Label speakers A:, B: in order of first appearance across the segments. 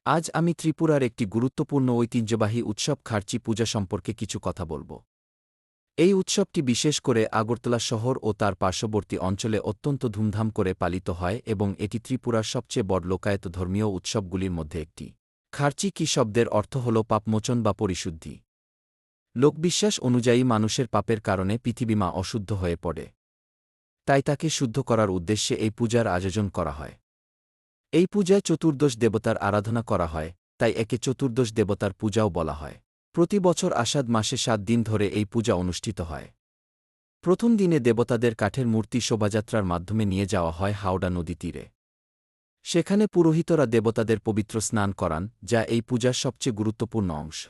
A: আজ আমি ত্রিপুরার একটি গুরুত্বপূর্ণ ঐতিহ্যবাহী উৎসব খার্চি পূজা সম্পর্কে কিছু কথা বলবো। এই উৎসবটি বিশেষ করে আগরতলা শহর ও তার পার্শ্ববর্তী অঞ্চলে অত্যন্ত ধুমধাম করে পালিত হয় এবং এটি ত্রিপুরার সবচেয়ে বড় লোকায়ত ধর্মীয় উৎসবগুলির মধ্যে একটি। খার্চি কি শব্দের অর্থ হল পাপমোচন বা পরিশুদ্ধি। লোকবিশ্বাস অনুযায়ী মানুষের পাপের কারণে পৃথিবীমা অশুদ্ধ হয়ে পড়ে, তাই তাকে শুদ্ধ করার উদ্দেশ্যে এই পূজার আয়োজন করা হয়। এই পূজায় চতুর্দশ দেবতার আরাধনা করা হয়, তাই একে চতুর্দশ দেবতার পূজাও বলা হয়। প্রতি বছর আষাঢ় মাসে ৭ দিন ধরে এই পূজা অনুষ্ঠিত হয়। প্রথম দিনে দেবতাদের কাঠের মূর্তি শোভাযাত্রার মাধ্যমে নিয়ে যাওয়া হয় হাওড়া নদী তীরে। সেখানে পুরোহিতরা দেবতাদের পবিত্র স্নান করান, যা এই পূজার সবচেয়ে গুরুত্বপূর্ণ অংশ।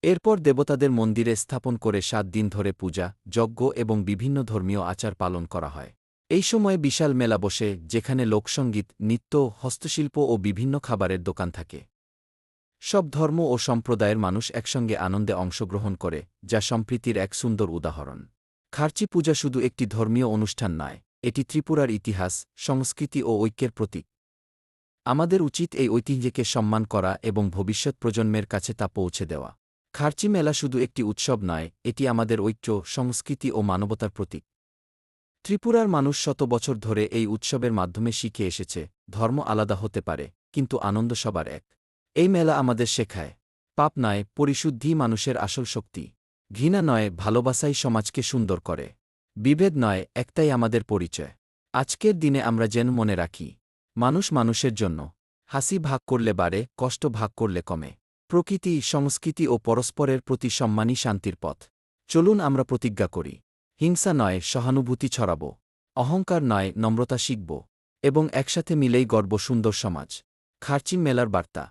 A: এরপর দেবতাদের মন্দিরে স্থাপন করে ৭ দিন ধরে পূজা, যজ্ঞ এবং বিভিন্ন ধর্মীয় আচার পালন করা হয়। এই সময়ে বিশাল মেলা বসে, যেখানে লোকসঙ্গীত, নৃত্য, হস্তশিল্প ও বিভিন্ন খাবারের দোকান থাকে। সব ধর্ম ও সম্প্রদায়ের মানুষ একসঙ্গে আনন্দে অংশগ্রহণ করে, যা সম্প্রীতির এক সুন্দর উদাহরণ। খার্চি পূজা শুধু একটি ধর্মীয় অনুষ্ঠান নয়, এটি ত্রিপুরার ইতিহাস, সংস্কৃতি ও ঐক্যের প্রতীক। আমাদের উচিত এই ঐতিহ্যকে সম্মান করা এবং ভবিষ্যৎ প্রজন্মের কাছে তা পৌঁছে দেওয়া। খার্চি মেলা শুধু একটি উৎসব নয়, এটি আমাদের ঐক্য, সংস্কৃতি ও মানবতার প্রতীক। ত্রিপুরার মানুষ শত বছর ধরে এই উৎসবের মাধ্যমে শিখে এসেছে, ধর্ম আলাদা হতে পারে, কিন্তু আনন্দ সবার এক। এই মেলা আমাদের শেখায়, পাপ নয়, পরিশুদ্ধি মানুষের আসল শক্তি। ঘৃণা নয়, ভালোবাসাই সমাজকে সুন্দর করে। বিভেদ নয়, একটাই আমাদের পরিচয়। আজকের দিনে আমরা যেন মনে রাখি, মানুষ মানুষের জন্য। হাসি ভাগ করলে বাড়ে, কষ্ট ভাগ করলে কমে। প্রকৃতি, সংস্কৃতি ও পরস্পরের প্রতি সম্মানই শান্তির পথ। চলুন আমরা প্রতিজ্ঞা করি, হিংসা নয়, সহানুভূতি ছড়াব। অহংকার নয়, নম্রতা শিখব। এবং একসাথে মিলেই গড়ব সুন্দর সমাজ। খার্চি মেলার বার্তা।